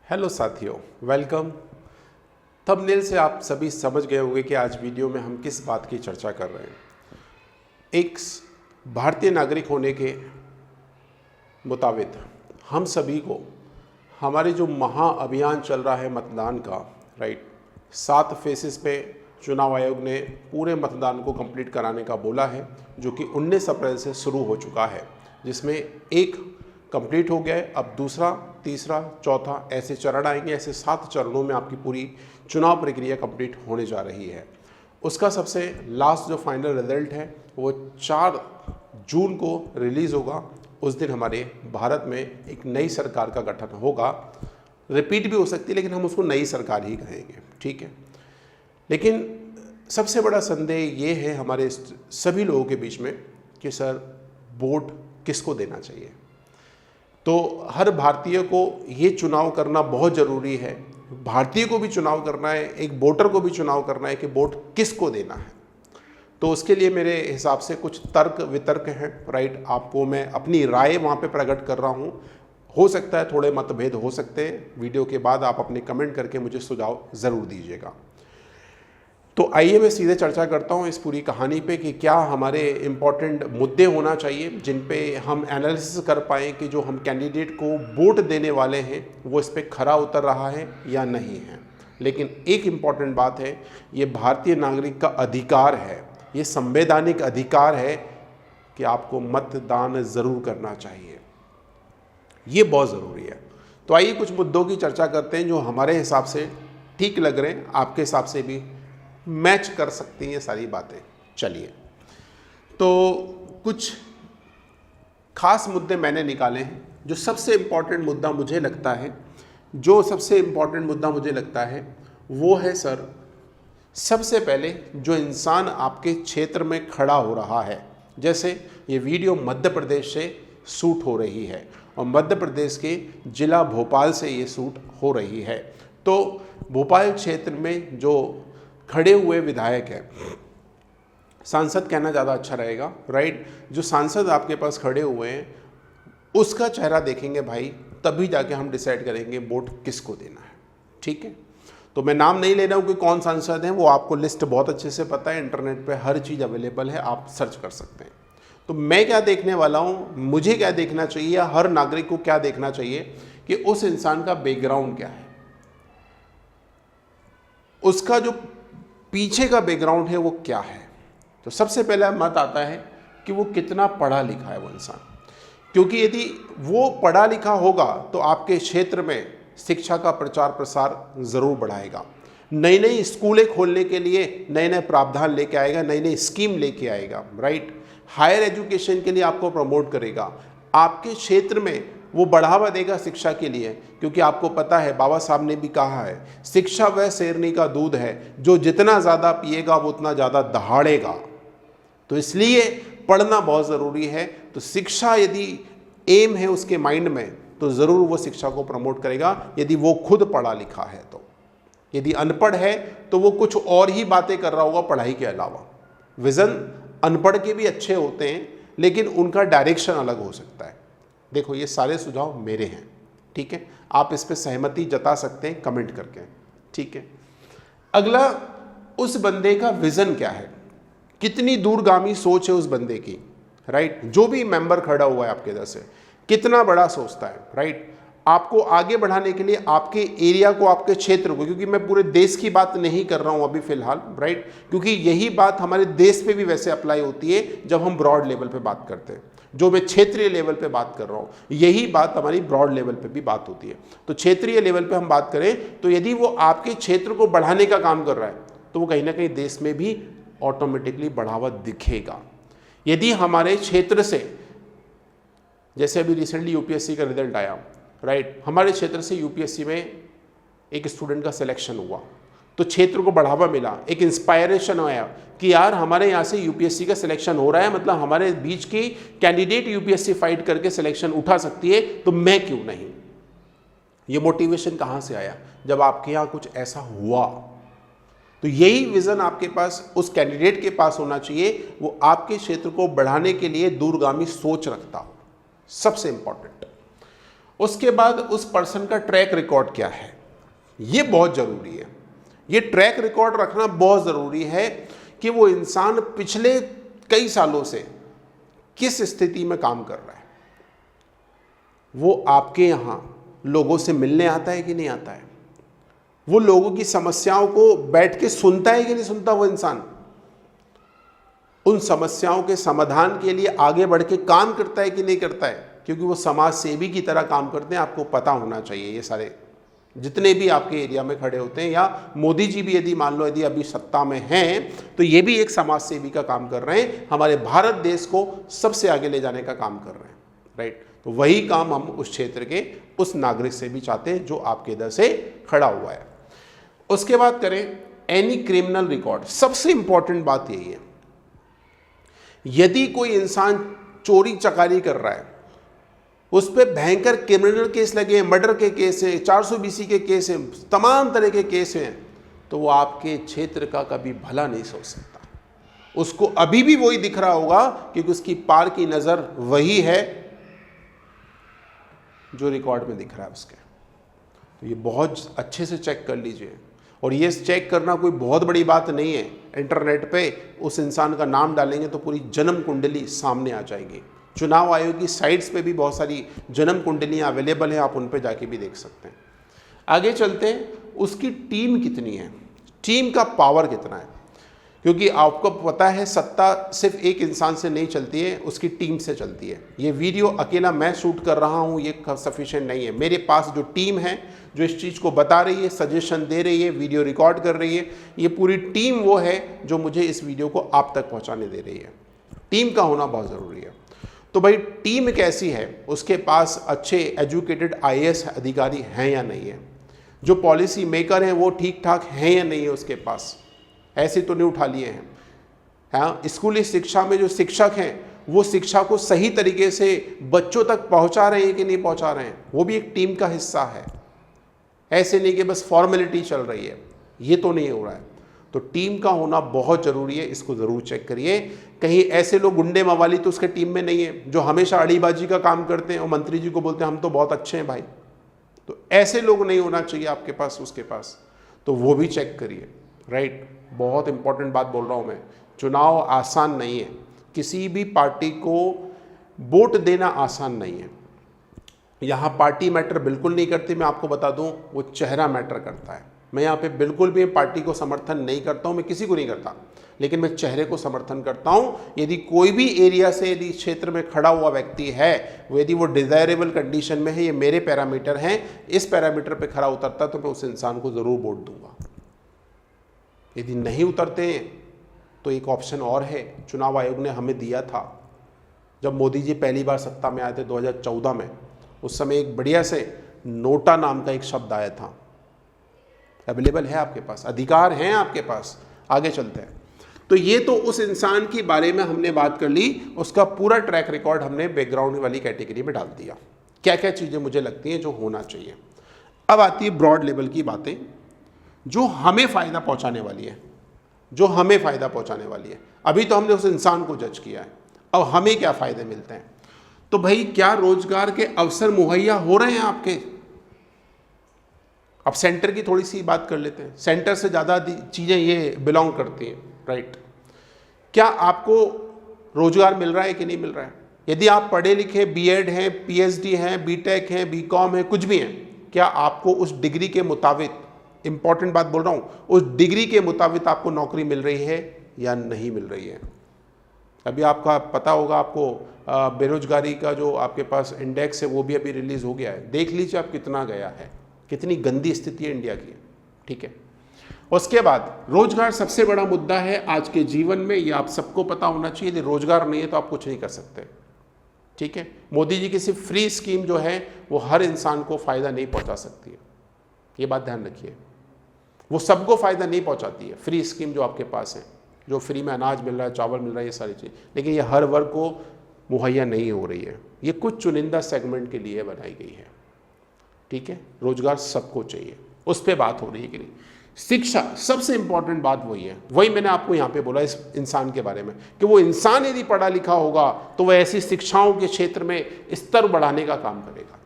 Hello साथियों, welcome. Thumbnail से आप सभी समझ गए होंगे कि आज वीडियो में हम किस बात की चर्चा कर रहे हैं। एक भारतीय नागरिक होने के मुताबिक हम सभी को हमारे जो महाअभियान चल रहा है मतदान का, राइट, 7 फेसेस पे चुनाव आयोग ने पूरे मतदान को कंप्लीट कराने का बोला है, जो कि 19 अप्रैल से शुरू हो चुका है, जिसमें एक कंप्लीट हो गया है। अब दूसरा, तीसरा, चौथा ऐसे चरण आएंगे। ऐसे 7 चरणों में आपकी पूरी चुनाव प्रक्रिया कंप्लीट होने जा रही है। उसका सबसे लास्ट जो फाइनल रिजल्ट है वो 4 जून को रिलीज़ होगा। उस दिन हमारे भारत में एक नई सरकार का गठन होगा। रिपीट भी हो सकती है, लेकिन हम उसको नई सरकार ही कहेंगे, ठीक है। लेकिन सबसे बड़ा संदेह ये है हमारे सभी लोगों के बीच में कि सर, वोट किसको देना चाहिए। तो हर भारतीय को ये चुनाव करना बहुत ज़रूरी है। भारतीय को भी चुनाव करना है, एक वोटर को भी चुनाव करना है कि वोट किसको देना है। तो उसके लिए मेरे हिसाब से कुछ तर्क वितर्क हैं, राइट। आपको मैं अपनी राय वहाँ पे प्रकट कर रहा हूँ। हो सकता है थोड़े मतभेद हो सकते हैं। वीडियो के बाद आप अपने कमेंट करके मुझे सुझाव ज़रूर दीजिएगा। तो आइए मैं सीधे चर्चा करता हूँ इस पूरी कहानी पे कि क्या हमारे इम्पॉर्टेंट मुद्दे होना चाहिए जिन पे हम एनालिसिस कर पाएँ कि जो हम कैंडिडेट को वोट देने वाले हैं वो इस पे खरा उतर रहा है या नहीं है। लेकिन एक इम्पॉर्टेंट बात है, ये भारतीय नागरिक का अधिकार है, ये संवैधानिक अधिकार है कि आपको मतदान ज़रूर करना चाहिए। ये बहुत ज़रूरी है। तो आइए कुछ मुद्दों की चर्चा करते हैं जो हमारे हिसाब से ठीक लग रहे हैं, आपके हिसाब से भी मैच कर सकती हैं ये सारी बातें। चलिए, तो कुछ खास मुद्दे मैंने निकाले हैं। जो सबसे इम्पॉर्टेंट मुद्दा मुझे लगता है वो है सर, सबसे पहले जो इंसान आपके क्षेत्र में खड़ा हो रहा है। जैसे ये वीडियो मध्य प्रदेश से शूट हो रही है और मध्य प्रदेश के जिला भोपाल से ये शूट हो रही है। तो भोपाल क्षेत्र में जो खड़े हुए विधायक हैं, सांसद कहना ज़्यादा अच्छा रहेगा, राइट, जो सांसद आपके पास खड़े हुए हैं उसका चेहरा देखेंगे भाई, तभी जाके हम डिसाइड करेंगे वोट किसको देना है, ठीक है। तो मैं नाम नहीं ले रहा हूँ कि कौन सांसद हैं, वो आपको लिस्ट बहुत अच्छे से पता है, इंटरनेट पे हर चीज़ अवेलेबल है, आप सर्च कर सकते हैं। तो मैं क्या देखने वाला हूँ, मुझे क्या देखना चाहिए या हर नागरिक को क्या देखना चाहिए कि उस इंसान का बैकग्राउंड क्या है, उसका जो पीछे का बैकग्राउंड है वो क्या है। तो सबसे पहला मत आता है कि वो कितना पढ़ा लिखा है वो इंसान, क्योंकि यदि वो पढ़ा लिखा होगा तो आपके क्षेत्र में शिक्षा का प्रचार प्रसार ज़रूर बढ़ाएगा, नई नई स्कूलें खोलने के लिए नए नए प्रावधान लेके आएगा, नई नई स्कीम लेके आएगा, राइट। हायर एजुकेशन के लिए आपको प्रमोट करेगा, आपके क्षेत्र में वो बढ़ावा देगा शिक्षा के लिए, क्योंकि आपको पता है बाबा साहब ने भी कहा है, शिक्षा वह शेरनी का दूध है जो जितना ज़्यादा पिएगा वो उतना ज़्यादा दहाड़ेगा। तो इसलिए पढ़ना बहुत ज़रूरी है। तो शिक्षा यदि एम है उसके माइंड में तो ज़रूर वो शिक्षा को प्रमोट करेगा, यदि वो खुद पढ़ा लिखा है तो। यदि अनपढ़ है तो वो कुछ और ही बातें कर रहा होगा पढ़ाई के अलावा। विज़न अनपढ़ के भी अच्छे होते हैं, लेकिन उनका डायरेक्शन अलग हो सकता है। देखो, ये सारे सुझाव मेरे हैं, ठीक है। आप इस पे सहमति जता सकते हैं कमेंट करके, ठीक है। अगला, उस बंदे का विजन क्या है, कितनी दूरगामी सोच है उस बंदे की, राइट। जो भी मेंबर खड़ा हुआ है आपके इधर से कितना बड़ा सोचता है, राइट। आपको आगे बढ़ाने के लिए आपके एरिया को, आपके क्षेत्र को, क्योंकि मैं पूरे देश की बात नहीं कर रहा हूं अभी फिलहाल, राइट, क्योंकि यही बात हमारे देश पे भी वैसे अप्लाई होती है जब हम ब्रॉड लेवल पे बात करते हैं। जो मैं क्षेत्रीय लेवल पे बात कर रहा हूँ, यही बात हमारी ब्रॉड लेवल पे भी बात होती है। तो क्षेत्रीय लेवल पे हम बात करें तो यदि वो आपके क्षेत्र को बढ़ाने का काम कर रहा है तो वो कहीं ना कहीं देश में भी ऑटोमेटिकली बढ़ावा दिखेगा। यदि हमारे क्षेत्र से, जैसे अभी रिसेंटली यूपीएससी का रिजल्ट आया, राइट, हमारे क्षेत्र से यूपीएससी में एक स्टूडेंट का सिलेक्शन हुआ तो क्षेत्र को बढ़ावा मिला, एक इंस्पायरेशन आया कि यार हमारे यहाँ से यूपीएससी का सिलेक्शन हो रहा है, मतलब हमारे बीच की कैंडिडेट यूपीएससी फाइट करके सिलेक्शन उठा सकती है, तो मैं क्यों नहीं। ये मोटिवेशन कहाँ से आया, जब आपके यहाँ कुछ ऐसा हुआ। तो यही विजन आपके पास उस कैंडिडेट के पास होना चाहिए, वो आपके क्षेत्र को बढ़ाने के लिए दूरगामी सोच रखता हो, सबसे इंपॉर्टेंट। उसके बाद उस पर्सन का ट्रैक रिकॉर्ड क्या है, ये बहुत ज़रूरी है। ये ट्रैक रिकॉर्ड रखना बहुत ज़रूरी है कि वो इंसान पिछले कई सालों से किस स्थिति में काम कर रहा है। वो आपके यहाँ लोगों से मिलने आता है कि नहीं आता है, वो लोगों की समस्याओं को बैठ के सुनता है कि नहीं सुनता, वो इंसान उन समस्याओं के समाधान के लिए आगे बढ़ के काम करता है कि नहीं करता है, क्योंकि वो समाज सेवी की तरह काम करते हैं। आपको पता होना चाहिए, ये सारे जितने भी आपके एरिया में खड़े होते हैं, या मोदी जी भी यदि मान लो यदि अभी सत्ता में हैं तो ये भी एक समाज सेवी का काम कर रहे हैं, हमारे भारत देश को सबसे आगे ले जाने का काम कर रहे हैं, राइट। तो वही काम हम उस क्षेत्र के उस नागरिक से भी चाहते हैं जो आपके इधर से खड़ा हुआ है। उसके बाद करें एनी क्रिमिनल रिकॉर्ड। सबसे इंपॉर्टेंट बात यही है, यदि कोई इंसान चोरी चकारी कर रहा है, उस पर भयंकर क्रिमिनल केस लगे हैं, मर्डर के केस हैं, 420 के केस हैं, तमाम तरह के केस हैं, तो वो आपके क्षेत्र का कभी भला नहीं सोच सकता। उसको अभी भी वही दिख रहा होगा, क्योंकि उसकी पार की नज़र वही है जो रिकॉर्ड में दिख रहा है उसके। तो ये बहुत अच्छे से चेक कर लीजिए, और ये चेक करना कोई बहुत बड़ी बात नहीं है। इंटरनेट पे उस इंसान का नाम डालेंगे तो पूरी जन्म कुंडली सामने आ जाएगी। चुनाव आयोग की साइट्स पे भी बहुत सारी जन्म कुंडलियाँ अवेलेबल हैं, आप उन पे जाके भी देख सकते हैं। आगे चलते हैं, उसकी टीम कितनी है, टीम का पावर कितना है, क्योंकि आपको पता है सत्ता सिर्फ एक इंसान से नहीं चलती है, उसकी टीम से चलती है। ये वीडियो अकेला मैं शूट कर रहा हूँ ये सफिशिएंट नहीं है, मेरे पास जो टीम है जो इस चीज़ को बता रही है, सजेशन दे रही है, वीडियो रिकॉर्ड कर रही है, ये पूरी टीम वो है जो मुझे इस वीडियो को आप तक पहुँचाने दे रही है। टीम का होना बहुत ज़रूरी है। तो भाई टीम कैसी है, उसके पास अच्छे एजुकेटेड IAS अधिकारी हैं या नहीं है, जो पॉलिसी मेकर हैं वो ठीक ठाक हैं या नहीं है उसके पास, ऐसे तो नहीं उठा लिए हैं। हाँ, स्कूली शिक्षा में जो शिक्षक हैं वो शिक्षा को सही तरीके से बच्चों तक पहुंचा रहे हैं कि नहीं पहुंचा रहे हैं, वो भी एक टीम का हिस्सा है। ऐसे नहीं कि बस फॉर्मेलिटी चल रही है, ये तो नहीं हो रहा है। तो टीम का होना बहुत ज़रूरी है, इसको ज़रूर चेक करिए। कहीं ऐसे लोग गुंडे मवाली तो उसके टीम में नहीं है, जो हमेशा अड़ीबाजी का काम करते हैं और मंत्री जी को बोलते हैं हम तो बहुत अच्छे हैं भाई, तो ऐसे लोग नहीं होना चाहिए आपके पास, उसके पास। तो वो भी चेक करिए, राइट। बहुत इंपॉर्टेंट बात बोल रहा हूँ मैं, चुनाव आसान नहीं है, किसी भी पार्टी को वोट देना आसान नहीं है। यहाँ पार्टी मैटर बिल्कुल नहीं करती, मैं आपको बता दूँ, वो चेहरा मैटर करता है। मैं यहाँ पे बिल्कुल भी पार्टी को समर्थन नहीं करता हूँ, मैं किसी को नहीं करता, लेकिन मैं चेहरे को समर्थन करता हूँ। यदि कोई भी एरिया से यदि क्षेत्र में खड़ा हुआ व्यक्ति है, यदि वो डिज़ायरेबल कंडीशन में है, ये मेरे पैरामीटर हैं, इस पैरामीटर पे खड़ा उतरता तो मैं उस इंसान को ज़रूर वोट दूंगा। यदि नहीं उतरते हैं तो एक ऑप्शन और है, चुनाव आयोग ने हमें दिया था जब मोदी जी पहली बार सत्ता में आए थे 2014 में। उस समय एक बढ़िया से नोटा नाम का एक शब्द आया था, अवेलेबल है आपके पास, अधिकार हैं आपके पास। आगे चलते हैं। तो ये तो उस इंसान के बारे में हमने बात कर ली, उसका पूरा ट्रैक रिकॉर्ड हमने बैकग्राउंड वाली कैटेगरी में डाल दिया, क्या क्या चीज़ें मुझे लगती हैं जो होना चाहिए। अब आती है ब्रॉड लेवल की बातें जो हमें फ़ायदा पहुंचाने वाली है, जो हमें फ़ायदा पहुंचाने वाली है। अभी तो हमने उस इंसान को जज किया है, अब हमें क्या फ़ायदे मिलते हैं। तो भाई क्या रोजगार के अवसर मुहैया हो रहे हैं आपके। अब सेंटर की थोड़ी सी बात कर लेते हैं, सेंटर से ज़्यादा चीज़ें ये बिलोंग करती हैं, राइट। क्या आपको रोजगार मिल रहा है कि नहीं मिल रहा है। यदि आप पढ़े लिखे B.Ed हैं, PhD हैं, B.Tech हैं, B.Com हैं, कुछ भी हैं, क्या आपको उस डिग्री के मुताबिक, इंपॉर्टेंट बात बोल रहा हूँ, उस डिग्री के मुताबिक आपको नौकरी मिल रही है या नहीं मिल रही है। अभी आपका पता होगा, आपको बेरोजगारी का जो आपके पास इंडेक्स है वो भी अभी रिलीज़ हो गया है, देख लीजिए आप कितना गया है, कितनी गंदी स्थिति है इंडिया की, ठीक है। उसके बाद रोजगार सबसे बड़ा मुद्दा है आज के जीवन में, ये आप सबको पता होना चाहिए। यदि रोजगार नहीं है तो आप कुछ नहीं कर सकते, ठीक है। मोदी जी की सिर्फ फ्री स्कीम जो है वो हर इंसान को फ़ायदा नहीं पहुंचा सकती है, ये बात ध्यान रखिए। वो सबको फ़ायदा नहीं पहुंचाती है फ्री स्कीम जो आपके पास है, जो फ्री में अनाज मिल रहा है, चावल मिल रहा है, ये सारी चीज़, लेकिन ये हर वर्ग को मुहैया नहीं हो रही है। ये कुछ चुनिंदा सेगमेंट के लिए बनाई गई है, ठीक है। रोजगार सबको चाहिए, उस पर बात हो रही है कि नहीं। शिक्षा सबसे इंपॉर्टेंट बात वही है, वही मैंने आपको यहाँ पे बोला इस इंसान के बारे में, कि वो इंसान यदि पढ़ा लिखा होगा तो वह ऐसी शिक्षाओं के क्षेत्र में स्तर बढ़ाने का काम करेगा।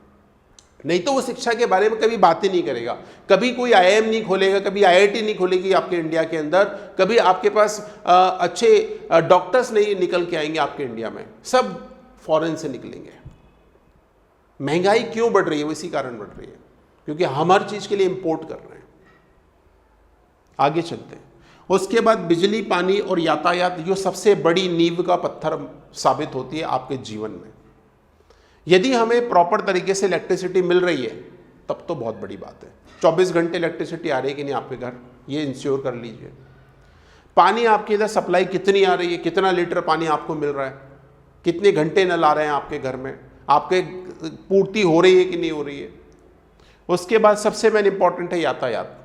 नहीं तो वो शिक्षा के बारे में कभी बात ही नहीं करेगा, कभी कोई आईआईएम नहीं खोलेगा, कभी आईआईटी नहीं खोलेगी आपके इंडिया के अंदर, कभी आपके पास अच्छे डॉक्टर्स नहीं निकल के आएंगे आपके इंडिया में, सब फॉरेन से निकलेंगे। महंगाई क्यों बढ़ रही है? वो इसी कारण बढ़ रही है क्योंकि हम हर चीज के लिए इंपोर्ट कर रहे हैं। आगे चलते हैं। उसके बाद बिजली, पानी और यातायात, जो सबसे बड़ी नींव का पत्थर साबित होती है आपके जीवन में। यदि हमें प्रॉपर तरीके से इलेक्ट्रिसिटी मिल रही है तब तो बहुत बड़ी बात है। 24 घंटे इलेक्ट्रिसिटी आ रही है कि नहीं आपके घर, ये इंश्योर कर लीजिए। पानी आपके इधर सप्लाई कितनी आ रही है, कितना लीटर पानी आपको मिल रहा है, कितने घंटे नल आ रहे हैं आपके घर में, आपके पूर्ति हो रही है कि नहीं हो रही है। उसके बाद सबसे मेन इंपॉर्टेंट है यातायात,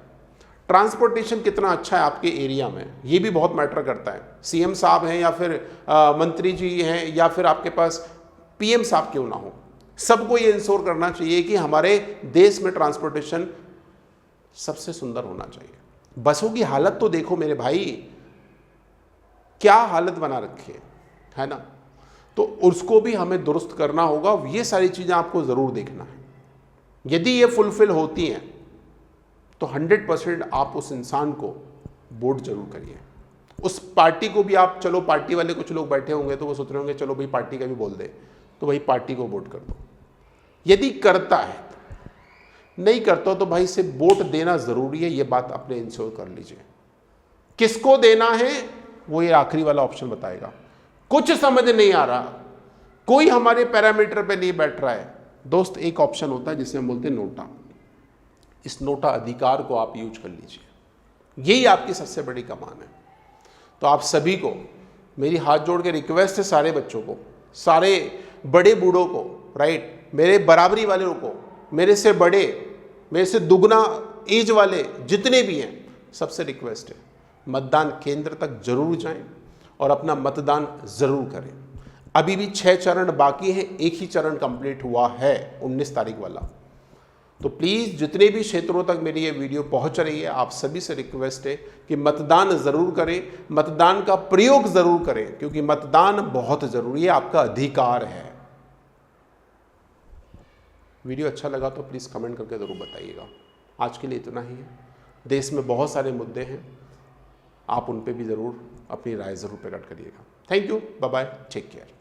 ट्रांसपोर्टेशन कितना अच्छा है आपके एरिया में, ये भी बहुत मैटर करता है। सीएम साहब हैं या फिर मंत्री जी हैं या फिर आपके पास पीएम साहब क्यों ना हो, सबको ये इंश्योर करना चाहिए कि हमारे देश में ट्रांसपोर्टेशन सबसे सुंदर होना चाहिए। बसों की हालत तो देखो मेरे भाई, क्या हालत बना रखी है ना, तो उसको भी हमें दुरुस्त करना होगा। ये सारी चीज़ें आपको ज़रूर देखना है। यदि ये फुलफिल होती हैं तो 100% आप उस इंसान को वोट जरूर करिए। उस पार्टी को भी आप, चलो पार्टी वाले कुछ लोग बैठे होंगे तो वो सोच रहे होंगे चलो भाई पार्टी का भी बोल दे, तो भाई पार्टी को वोट कर दो। यदि करता है, नहीं करता तो भाई से वोट देना ज़रूरी है, ये बात अपने इंश्योर कर लीजिए। किसको देना है वो ये आखिरी वाला ऑप्शन बताएगा। कुछ समझ नहीं आ रहा, कोई हमारे पैरामीटर पे नहीं बैठ रहा है दोस्त, एक ऑप्शन होता है जिसे हम बोलते हैं नोटा। इस नोटा अधिकार को आप यूज कर लीजिए, यही आपकी सबसे बड़ी कमान है। तो आप सभी को मेरी हाथ जोड़ के रिक्वेस्ट है, सारे बच्चों को, सारे बड़े बूढ़ों को, राइट, मेरे बराबरी वालों को, मेरे से बड़े, मेरे से दुगना एज वाले जितने भी हैं, सबसे रिक्वेस्ट है मतदान केंद्र तक जरूर जाएं और अपना मतदान जरूर करें। अभी भी 6 चरण बाकी हैं, एक ही चरण कंप्लीट हुआ है 19 तारीख वाला। तो प्लीज़ जितने भी क्षेत्रों तक मेरी ये वीडियो पहुंच रही है, आप सभी से रिक्वेस्ट है कि मतदान ज़रूर करें, मतदान का प्रयोग ज़रूर करें, क्योंकि मतदान बहुत ज़रूरी है, आपका अधिकार है। वीडियो अच्छा लगा तो प्लीज़ कमेंट करके ज़रूर बताइएगा। आज के लिए इतना ही है। देश में बहुत सारे मुद्दे हैं, आप उन पे भी ज़रूर अपनी राय ज़रूर प्रकट करिएगा। Thank you, bye bye, take care.